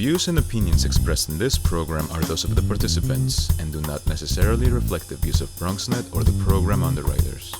views and opinions expressed in this program are those of the participants and do not necessarily reflect the views of BronxNet or the program underwriters.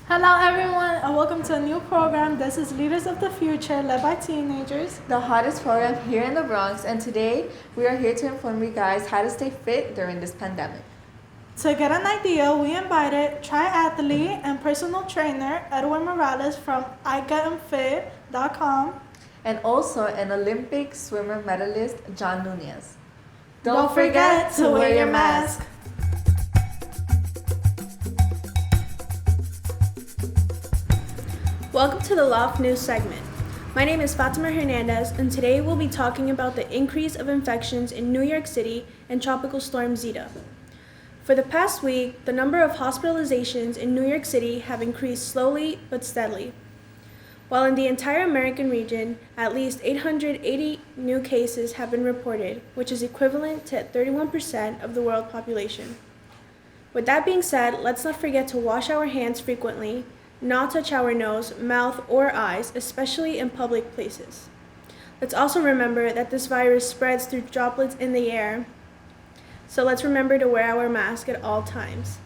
Hello everyone and welcome to a new program. This is Leaders of the Future, led by teenagers. The hottest program here in the Bronx, and today we are here to inform you guys how to stay fit during this pandemic. To get an idea, we invited triathlete and personal trainer Edwin Morales from igetmfit.com And also an Olympic swimmer medalist, John Lunius. Don't forget to wear your mask. Welcome to the Loft News segment. My name is Fatima Hernandez, and today we'll be talking about the increase of infections in New York City and Tropical Storm Zeta. For the past week, the number of hospitalizations in New York City have increased slowly but steadily. While in the entire American region, at least 880 new cases have been reported, which is equivalent to 31% of the world population. With that being said, let's not forget to wash our hands frequently, not touch our nose, mouth, or eyes, especially in public places. Let's also remember that this virus spreads through droplets in the air, so let's remember to wear our mask at all times.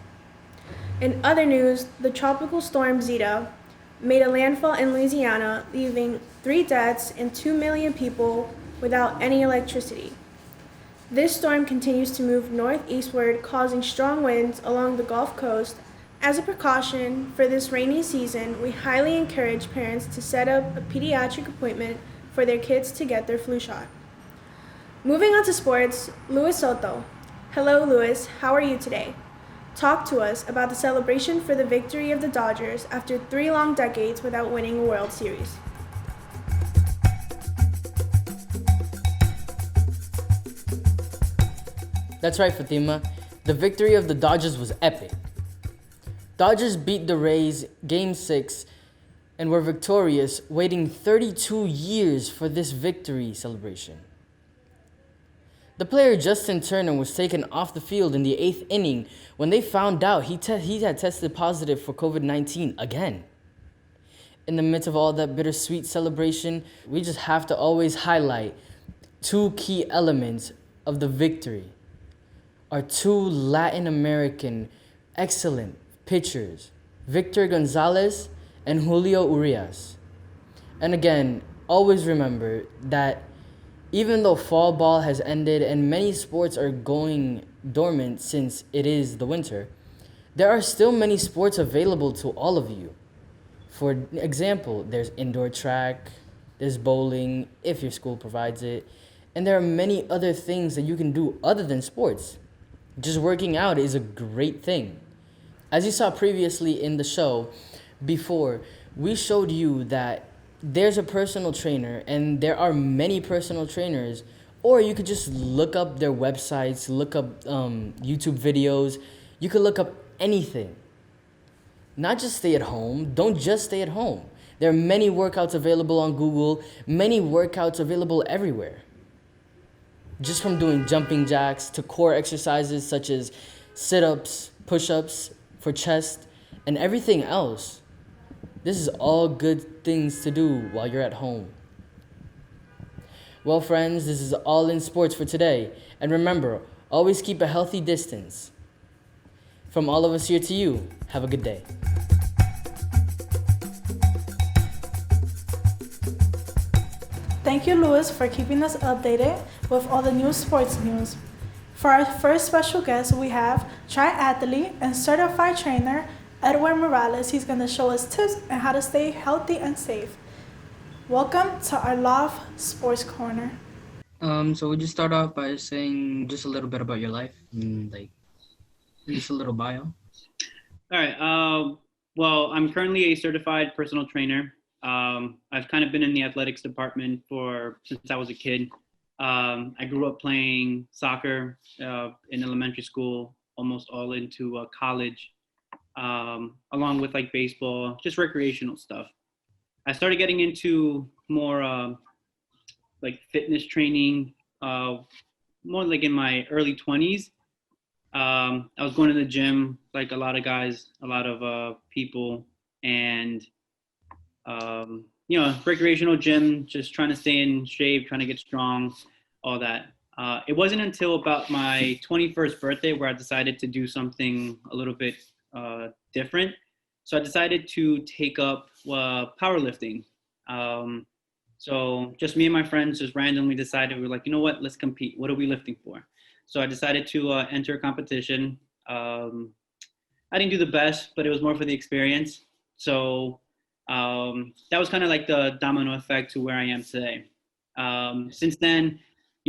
In other news, the tropical storm Zeta made a landfall in Louisiana, leaving 3 deaths and 2 million people without any electricity. This storm continues to move northeastward, causing strong winds along the Gulf Coast. As a precaution for this rainy season, we highly encourage parents to set up a pediatric appointment for their kids to get their flu shot. Moving on to sports, Luis Soto. Hello, Luis. How are you today? Talk to us about the celebration for the victory of the Dodgers after 3 long decades without winning a World Series. That's right, Fatima. The victory of the Dodgers was epic. Dodgers beat the Rays Game 6 and were victorious, waiting 32 years for this victory celebration. The player Justin Turner was taken off the field in the 8th inning when they found out he had tested positive for COVID-19 again. In the midst of all that bittersweet celebration, we just have to always highlight 2 key elements of the victory. Our 2 Latin American excellent pitchers, Victor Gonzalez and Julio Urias. And again, always remember that even though fall ball has ended and many sports are going dormant since it is the winter, there are still many sports available to all of you. For example, there's indoor track, there's bowling, if your school provides it, and there are many other things that you can do other than sports. Just working out is a great thing. As you saw previously in the show, before, we showed you that there's a personal trainer and there are many personal trainers, or you could just look up their websites, look up YouTube videos. You could look up anything. Not just stay at home. Don't just stay at home. There are many workouts available on Google, many workouts available everywhere. Just from doing jumping jacks to core exercises such as sit-ups, push-ups for chest, and everything else. This is all good things to do while you're at home. Well, friends, this is all in sports for today. And remember, always keep a healthy distance. From all of us here to you, have a good day. Thank you, Luis, for keeping us updated with all the new sports news. For our first special guest, we have triathlete and certified trainer Edwin Morales. He's going to show us tips on how to stay healthy and safe. Welcome to our Love Sports Corner. So would you start off by saying just a little bit about your life and like just a little bio? All right. Well, I'm currently a certified personal trainer. I've kind of been in the athletics department since I was a kid. I grew up playing soccer in elementary school, almost all into college, along with like baseball, just recreational stuff. I started getting into more like fitness training, more like in my early 20s. I was going to the gym like a lot of guys, a lot of people, and recreational gym, just trying to stay in shape, trying to get strong, all that. It wasn't until about my 21st birthday where I decided to do something a little bit different. So I decided to take up powerlifting. So just me and my friends just randomly decided, we were like, you know what, let's compete. What are we lifting for? So I decided to enter a competition. I didn't do the best, but it was more for the experience. So that was kind of like the domino effect to where I am today. Since then,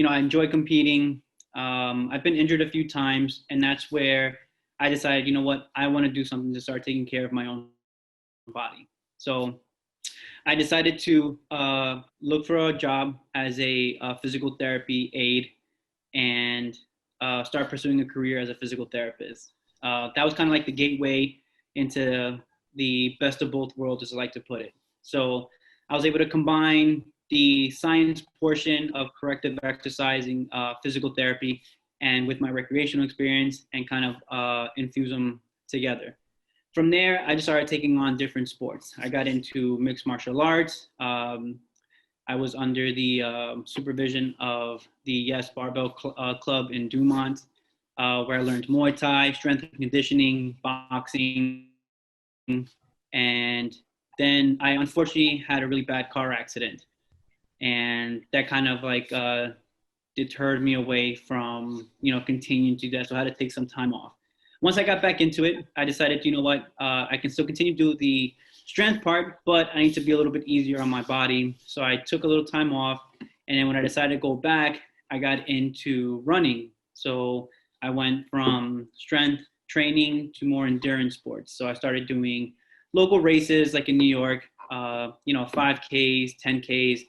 I enjoy competing. I've been injured a few times, and that's where I decided, you know what, I want to do something to start taking care of my own body. So I decided to look for a job as a physical therapy aide and start pursuing a career as a physical therapist. That was kind of like the gateway into the best of both worlds, as I like to put it. So I was able to combine the science portion of corrective exercising, physical therapy, and with my recreational experience, and kind of infuse them together. From there, I just started taking on different sports. I got into mixed martial arts. I was under the supervision of the Yes Barbell Club in Dumont, where I learned Muay Thai, strength and conditioning, boxing, and then I unfortunately had a really bad car accident, and that kind of like deterred me away from continuing to do that. So I had to take some time off. Once I got back into it, I decided, you know what, I can still continue to do the strength part, but I need to be a little bit easier on my body. So I took a little time off, and then when I decided to go back, I got into running. So I went from strength training to more endurance sports. So I started doing local races like in New York, 5Ks, 10Ks.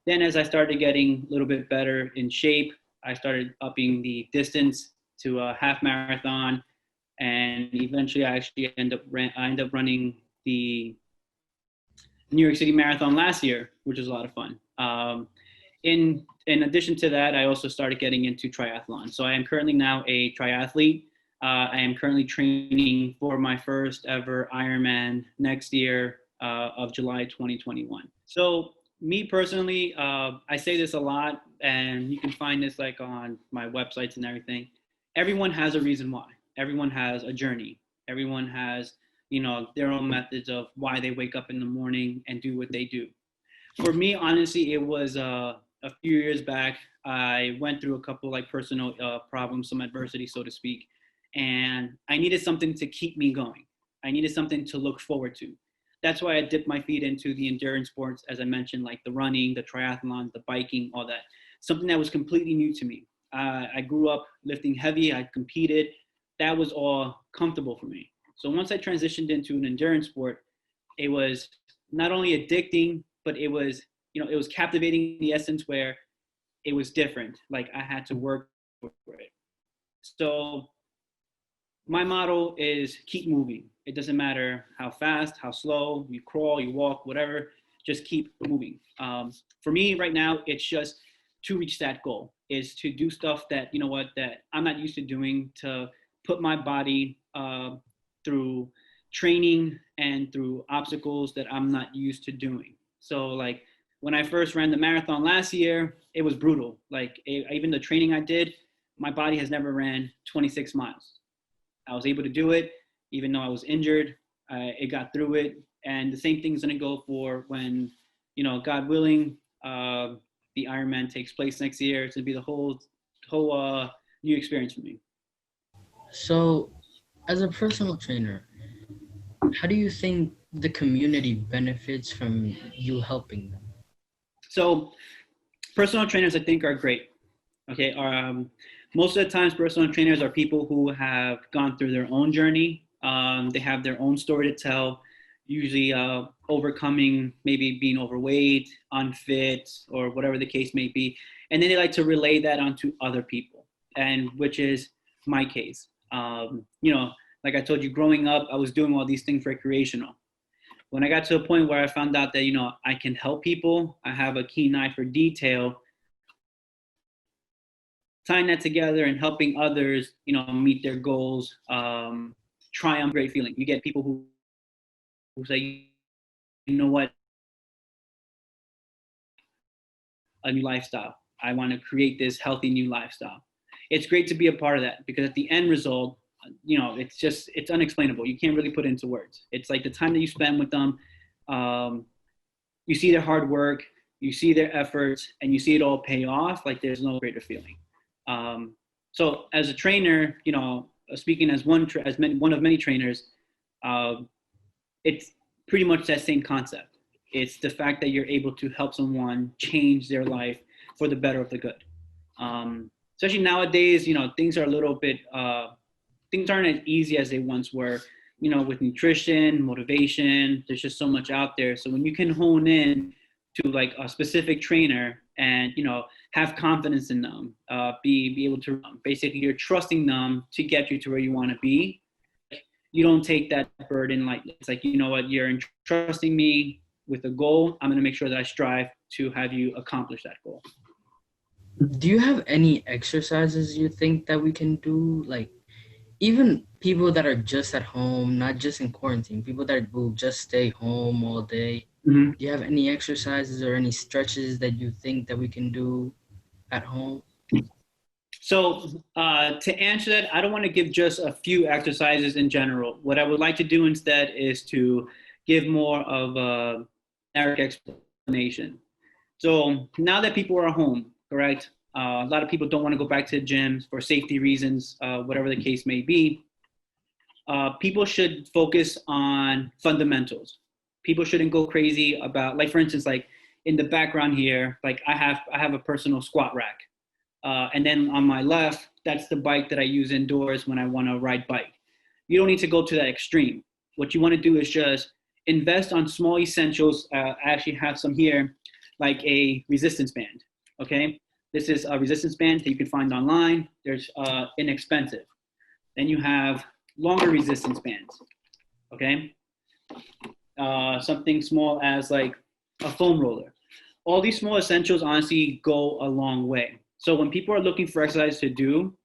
Then as I started getting a little bit better in shape, I started upping the distance to a half marathon. And eventually I actually ended up running the New York City Marathon last year, which was a lot of fun. In addition to that, I also started getting into triathlon. So I am currently now a triathlete. I am currently training for my first ever Ironman next year of July 2021. So me personally, I say this a lot, and you can find this like on my websites and everything. Everyone has a reason why. Everyone has a journey. Everyone has, their own methods of why they wake up in the morning and do what they do. For me, honestly, it was a few years back. I went through a couple like personal problems, some adversity, so to speak, and I needed something to keep me going. I needed something to look forward to. That's why I dipped my feet into the endurance sports, as I mentioned, like the running, the triathlon, the biking, all that. Something that was completely new to me. I grew up lifting heavy. I competed. That was all comfortable for me. So once I transitioned into an endurance sport, it was not only addicting, but it was captivating in the essence where it was different. Like I had to work for it. So my motto is keep moving. It doesn't matter how fast, how slow, you crawl, you walk, whatever, just keep moving. For me right now, it's just to reach that goal, is to do stuff that, that I'm not used to doing, to put my body through training and through obstacles that I'm not used to doing. So like when I first ran the marathon last year, it was brutal. Like even the training I did, my body has never ran 26 miles. I was able to do it, even though I was injured. It got through it. And the same thing is going to go for when, God willing, the Ironman takes place next year. It's going to be the whole new experience for me. So, as a personal trainer, how do you think the community benefits from you helping them? So personal trainers, I think, are great. Okay. Most of the times, personal trainers are people who have gone through their own journey. They have their own story to tell, usually overcoming maybe being overweight, unfit, or whatever the case may be. And then they like to relay that onto other people, and which is my case. Like I told you, growing up, I was doing all these things recreational. When I got to a point where I found out that, I can help people, I have a keen eye for detail, tying that together and helping others, meet their goals, triumph, great feeling. You get people who say, you know what, a new lifestyle. I want to create this healthy new lifestyle. It's great to be a part of that, because at the end result, it's unexplainable. You can't really put it into words. It's like the time that you spend with them, you see their hard work, you see their efforts, and you see it all pay off. Like, there's no greater feeling. So as a trainer, speaking as one of many trainers, it's pretty much that same concept. It's the fact that you're able to help someone change their life for the better of the good. Especially nowadays, things are a little bit, things aren't as easy as they once were, with nutrition, motivation. There's just so much out there. So when you can hone in to like a specific trainer and, have confidence in them, be able to, basically you're trusting them to get you to where you want to be. You don't take that burden lightly. It's like, you know what, you're entrusting me with a goal. I'm going to make sure that I strive to have you accomplish that goal. Do you have any exercises you think that we can do? Like, even people that are just at home, not just in quarantine, people that will just stay home all day. Mm-hmm. Do you have any exercises or any stretches that you think that we can do at home? So to answer that, I don't want to give just a few exercises in general. What I would like to do instead is to give more of a generic explanation. So now that people are home, correct? A lot of people don't want to go back to gyms for safety reasons, whatever the case may be. People should focus on fundamentals. People shouldn't go crazy about, like, for instance, like in the background here, like I have a personal squat rack. And then on my left, that's the bike that I use indoors when I want to ride bike. You don't need to go to that extreme. What you want to do is just invest on small essentials. I actually have some here, like a resistance band, okay? This is a resistance band that you can find online. There's inexpensive. Then you have longer resistance bands, okay? Something small as like a foam roller. All these small essentials honestly go a long way. So when people are looking for exercise to do,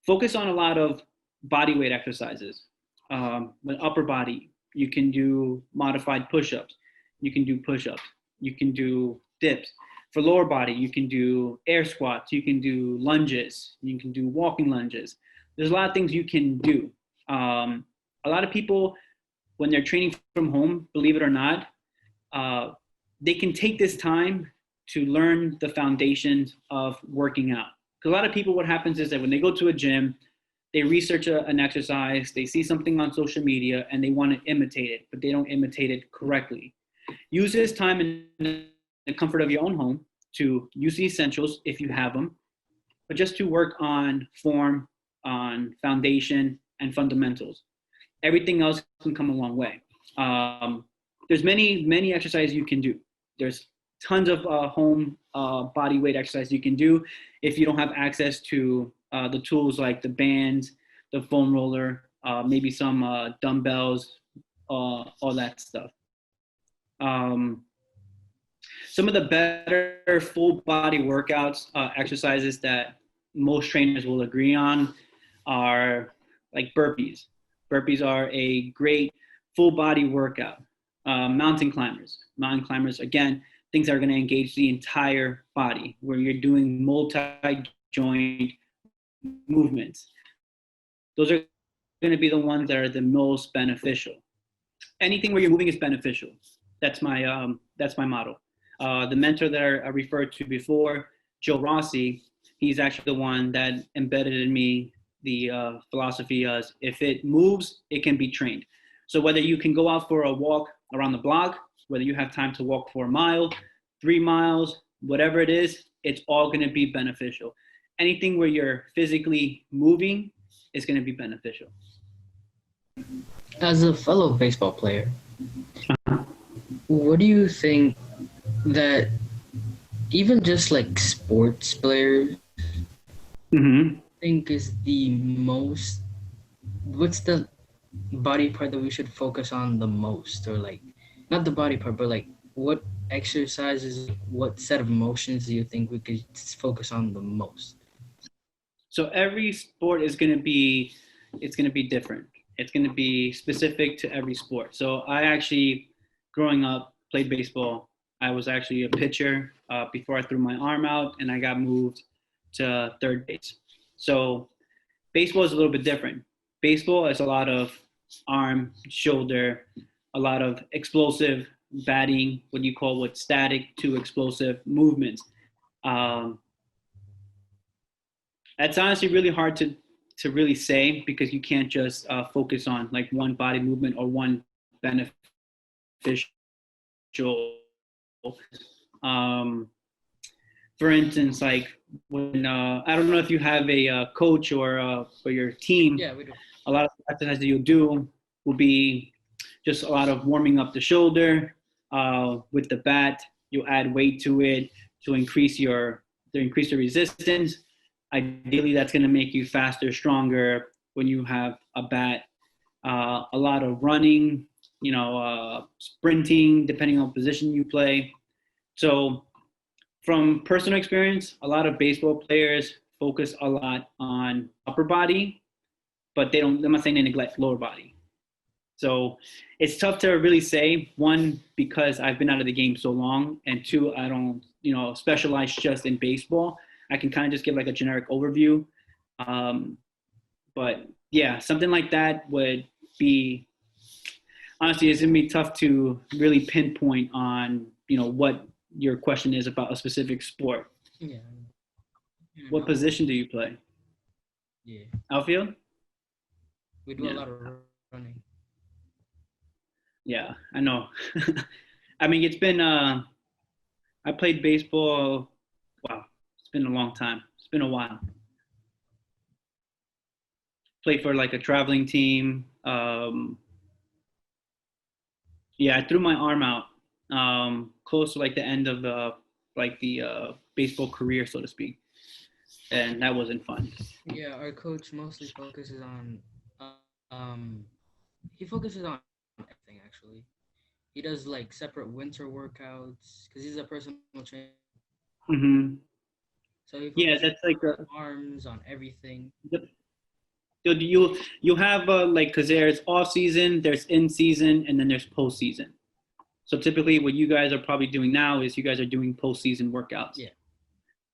focus on a lot of body weight exercises. With upper body, you can do modified push-ups. You can do push-ups. You can do dips. For lower body, you can do air squats. You can do lunges. You can do walking lunges. There's a lot of things you can do. A lot of people, when they're training from home, believe it or not, they can take this time to learn the foundations of working out. Because a lot of people, what happens is that when they go to a gym, they research an exercise, they see something on social media, and they want to imitate it, but they don't imitate it correctly. Use this time in the comfort of your own home to use the essentials if you have them, but just to work on form, on foundation, and fundamentals. Everything else can come a long way. There's many exercises you can do. There's tons of home body weight exercises you can do if you don't have access to the tools like the bands, the foam roller, maybe some dumbbells, all that stuff. Some of the better full body workouts, exercises that most trainers will agree on are like burpees. Burpees are a great full body workout. Mountain climbers, again, things that are going to engage the entire body, where you're doing multi-joint movements. Those are going to be the ones that are the most beneficial. Anything where you're moving is beneficial. That's my motto. The mentor that I referred to before, Joe Rossi, he's actually the one that embedded in me the philosophy as if it moves, it can be trained. So whether you can go out for a walk around the block, whether you have time to walk for a mile, 3 miles, whatever it is, it's all going to be beneficial. Anything where you're physically moving is going to be beneficial. As a fellow baseball player, what do you think that even just like sports players Mm-hmm. think is the most, what's the body part that we should focus on the most? Or like, not the body part, but like what exercises, what set of motions do you think we could focus on the most? So every sport is going to be, it's going to be different. It's going to be specific to every sport. So I actually, growing up, played baseball. I was actually a pitcher before I threw my arm out, and I got moved to third base. So baseball is a little bit different. Baseball is a lot of arm, shoulder, a lot of explosive batting, what you call what static to explosive movements. That's honestly really hard to really say, because you can't just focus on like one body movement or one beneficial. For instance, like when I don't know if you have a coach or for your team. Yeah, we do. A lot of exercises that you'll do will be just a lot of warming up the shoulder with the bat. You'll add weight to it to increase the resistance. Ideally, that's going to make you faster, stronger when you have a bat. A lot of running, sprinting, depending on position you play. So from personal experience, a lot of baseball players focus a lot on upper body, but I'm not saying they neglect lower body. So it's tough to really say, one, because I've been out of the game so long, and two, I don't, specialize just in baseball. I can kind of just give like a generic overview. But yeah, something like that would be, honestly, it's gonna be tough to really pinpoint on, what your question is about a specific sport. Yeah. What position do you play? Yeah. Outfield? We do a lot of running. Yeah, I know. I mean, it's been, I played baseball, wow, it's been a long time. It's been a while. Played for like a traveling team. Yeah, I threw my arm out close to like the end of the baseball career, so to speak. And that wasn't fun. Yeah, our coach mostly focuses on, he focuses on everything actually. He does like separate winter workouts because he's a personal trainer. Mm-hmm. So he Yeah, focuses that's like on arms, on everything. So you have because there's off season, there's in season, and then there's post season. So typically, what you guys are probably doing now is you guys are doing post season workouts. Yeah.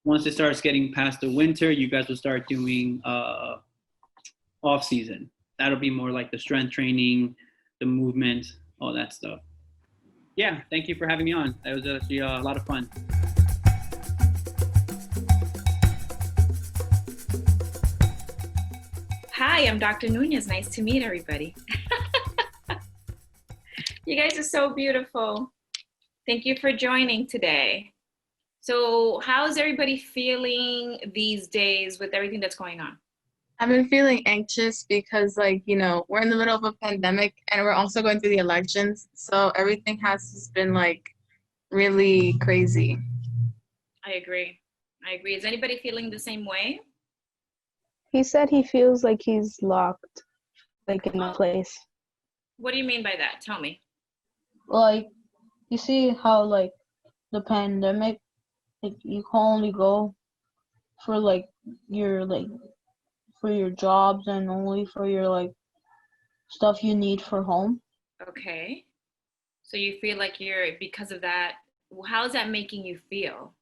Once it starts getting past the winter, you guys will start doing off season. That'll be more like the strength training, the movement, all that stuff. Yeah, thank you for having me on. That was actually a lot of fun. Hi, I'm Dr. Nunez. Nice to meet everybody. You guys are so beautiful. Thank you for joining today. So how's everybody feeling these days with everything that's going on? I've been feeling anxious because, we're in the middle of a pandemic and we're also going through the elections. So everything has just been, really crazy. I agree. Is anybody feeling the same way? He said he feels like he's locked, in a place. What do you mean by that? Tell me. You see how, the pandemic, you can only go for, for your jobs and only for your, stuff you need for home. Okay. So you feel like because of that, how's that making you feel?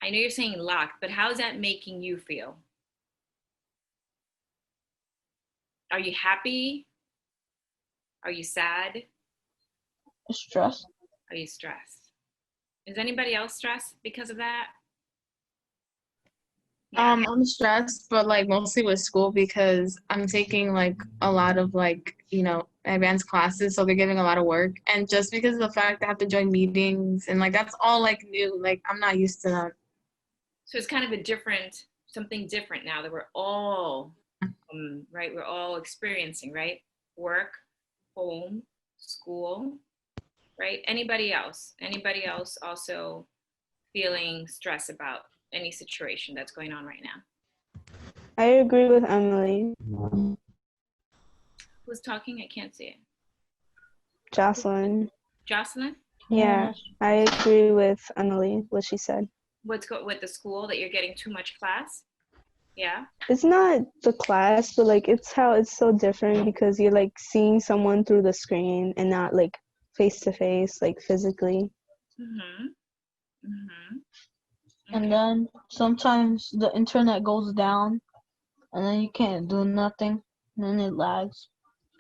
I know you're saying locked, but how's that making you feel? Are you happy? Are you sad? Stressed. Are you stressed? Is anybody else stressed because of that? I'm stressed, but mostly with school because I'm taking a lot of advanced classes, so they're giving a lot of work. And just because of the fact I have to join meetings and like that's all like new, like I'm not used to that. So it's kind of something different now that we're all, right? We're all experiencing, right? Work, home, school, right? Anybody else also feeling stress about any situation that's going on right now? I agree with Emily. Who's talking? I can't see it. Jocelyn. Jocelyn? Yeah, I agree with Emily, what she said. With the school, that you're getting too much class? Yeah. It's not the class, but like it's how it's so different because you're like seeing someone through the screen and not like face to face, like physically. And then sometimes the internet goes down and then you can't do nothing and then it lags.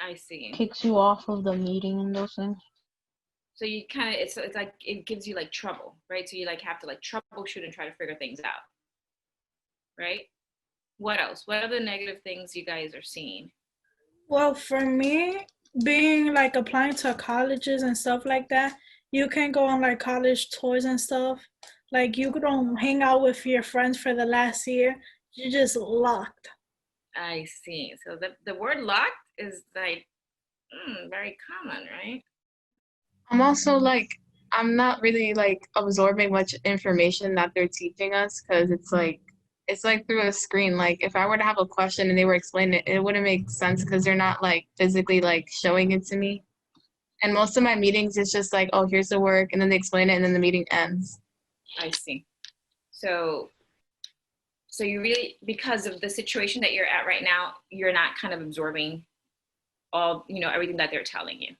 I see. Kicks you off of the meeting and those things. So you kind of, it's like, it gives you like trouble, right? So you like have to like troubleshoot and try to figure things out, right? What else? What other negative things you guys are seeing? Well, for me, being like applying to colleges and stuff like that, you can go on like college tours and stuff. Like you don't hang out with your friends for the last year. You're just locked. I see. So the word locked is like very common, right? I'm also like, I'm not really like absorbing much information that they're teaching us because it's like through a screen. Like if I were to have a question and they were explaining it, it wouldn't make sense because they're not like physically like showing it to me. And most of my meetings, it's just like, oh, here's the work, and then they explain it, and then the meeting ends. I see. So you really, because of the situation that you're at right now, you're not kind of absorbing all, everything that they're telling you.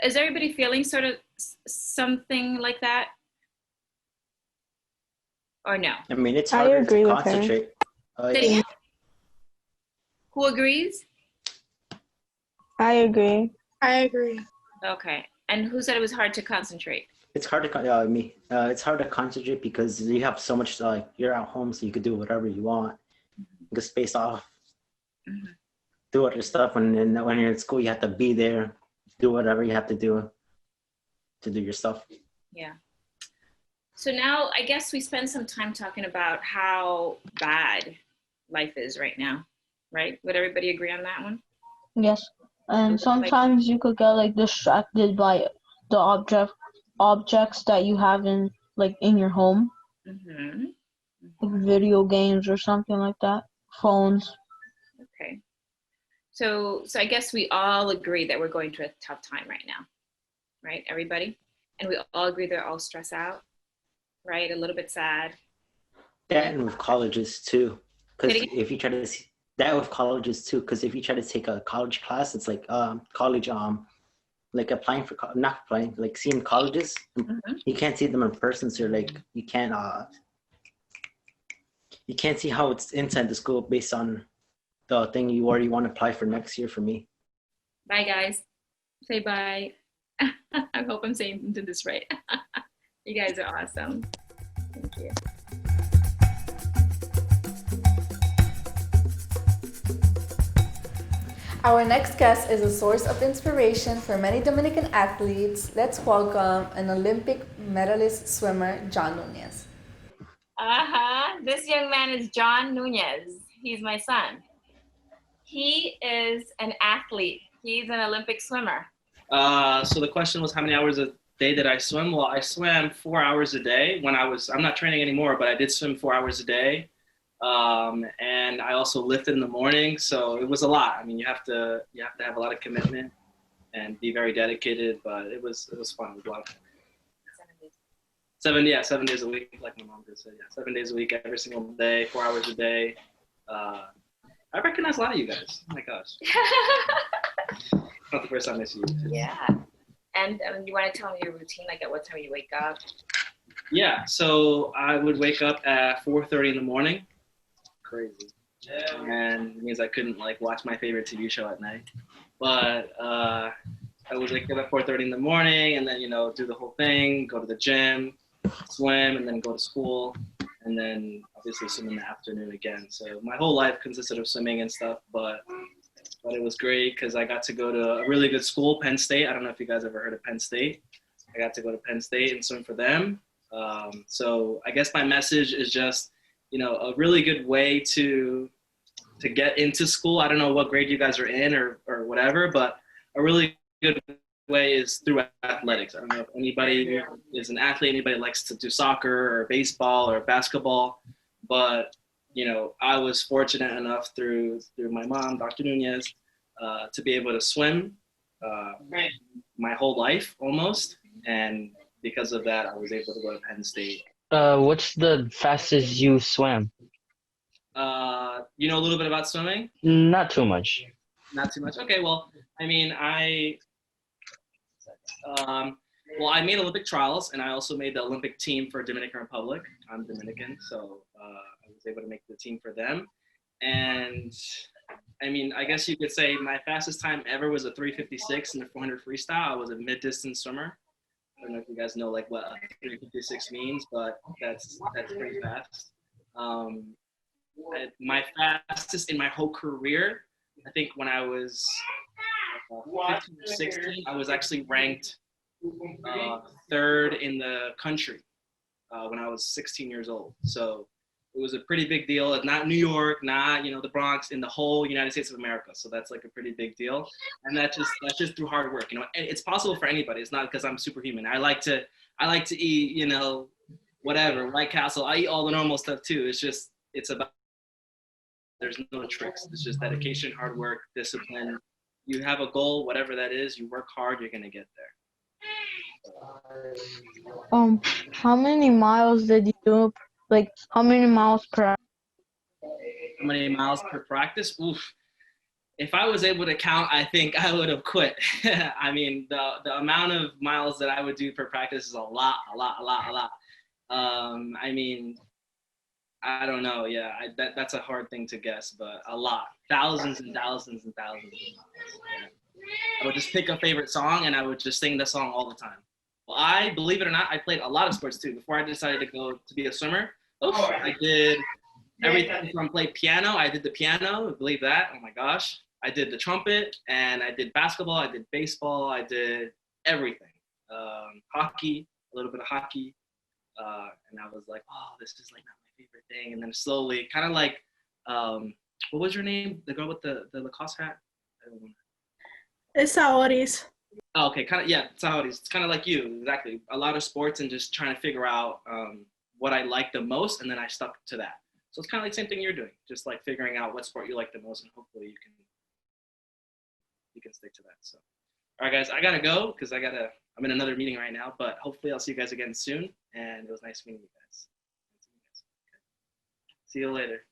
Is everybody feeling sort of something like that? Or no? I mean, it's harder to concentrate. Who agrees? I agree. I agree. Okay. And who said it was hard to concentrate? It's hard to me. It's hard to concentrate because you have so much. Like you're at home, so you could do whatever you want. You can space off, do other stuff. And then when you're in school, you have to be there, do whatever you have to do your stuff. Yeah. So now I guess we spend some time talking about how bad life is right now, right? Would everybody agree on that one? Yes. And sometimes you could get like distracted by the objects that you have in your home. Like video games or something like that. Phones. Okay. So I guess we all agree that we're going through a tough time right now, right? Everybody? And we all agree they're all stressed out, right? A little bit sad. That and with colleges too. Because if you try to see that with colleges too, because if you try to take a college class, it's like college like applying for not applying, like seeing colleges. You can't see them in person, so like you can't see how it's inside the school based on the thing you already want to apply for next year. For me. Bye guys. Say bye. I hope I'm saying this right. You guys are awesome. Thank you. Our next guest is a source of inspiration for many Dominican athletes. Let's welcome an Olympic medalist swimmer, John Nunez. This young man is John Nunez. He's my son. He is an athlete. He's an Olympic swimmer. So the question was, how many hours a day did I swim? Well, I swam 4 hours a day I'm not training anymore, but I did swim 4 hours a day. And I also lifted in the morning, so it was a lot. I mean, you have to have a lot of commitment and be very dedicated, but it was fun. It was a lot of fun. 7 days a week, like my mom just said. Yeah, 7 days a week, every single day, 4 hours a day. I recognize a lot of you guys. Oh my gosh. Not the first time I see you. Yeah. And you want to tell me your routine, like at what time you wake up? Yeah, so I would wake up at 4:30 in the morning. Crazy. And it means I couldn't watch my favorite TV show at night. But I would wake up at 4:30 in the morning and then, do the whole thing, go to the gym, swim, and then go to school, and then obviously swim in the afternoon again. So my whole life consisted of swimming and stuff, but but it was great because I got to go to a really good school, Penn State. I don't know if you guys ever heard of Penn State. I got to go to Penn State and swim for them. So I guess my message is just, a really good way to get into school. I don't know what grade you guys are in or whatever, but a really good way is through athletics. I don't know if anybody is an athlete, anybody likes to do soccer or baseball or basketball, but I was fortunate enough through my mom, Dr. Nunez, to be able to swim my whole life almost, and because of that, I was able to go to Penn State. What's the fastest you swam? You know a little bit about swimming? Not too much. Not too much. Okay, well, I mean, I made Olympic trials, and I also made the Olympic team for Dominican Republic. I'm Dominican, so I was able to make the team for them. And I mean, I guess you could say my fastest time ever was a 3:56 in the 400 freestyle. I was a mid-distance swimmer. I don't know if you guys know like what a 3:56 means, but that's pretty fast. My fastest in my whole career, I think when I was 15 or 16, I was actually ranked third in the country when I was 16 years old. So it was a pretty big deal. It's not New York, not the Bronx, in the whole United States of America. So that's like a pretty big deal, and that's just through hard work. And it's possible for anybody. It's not because I'm superhuman. I like to eat whatever, White Castle. I eat all the normal stuff too. It's about, there's no tricks. It's just dedication, hard work, discipline. You have a goal, whatever that is. You work hard, you're gonna get there. How many miles did you do? Like, how many miles per? How many miles per practice? Oof. If I was able to count, I think I would have quit. I mean, the amount of miles that I would do per practice is a lot. I mean, I don't know. Yeah, that's a hard thing to guess, but a lot. Thousands and thousands and thousands of miles. Yeah. I would just pick a favorite song and I would just sing the song all the time. Well, believe it or not, I played a lot of sports too. Before I decided to go to be a swimmer, I did everything from play piano. I did the piano, believe that. Oh my gosh. I did the trumpet, and I did basketball. I did baseball. I did everything. Hockey, a little bit of hockey. And I was like, oh, this is like not my favorite thing. And then slowly, kind of like, what was your name? The girl with the Lacoste hat? I don't know. It's Saoris. Oh, okay, kind of, yeah, Saoris. It's kind of like you, exactly. A lot of sports and just trying to figure out what I like the most, and then I stuck to that. So it's kind of like the same thing you're doing, just like figuring out what sport you like the most, and hopefully you can stick to that. So, all right, guys, I gotta go because I'm in another meeting right now, but hopefully I'll see you guys again soon, and it was nice meeting you guys. See you later.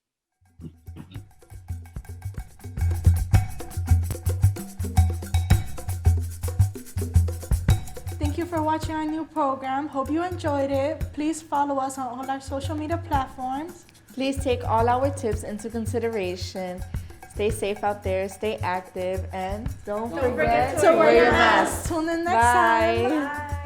Thank you for watching our new program. Hope you enjoyed it. Please follow us on all our social media platforms. Please take all our tips into consideration. Stay safe out there, stay active, and don't forget to wear your mask. Tune in next time. Bye.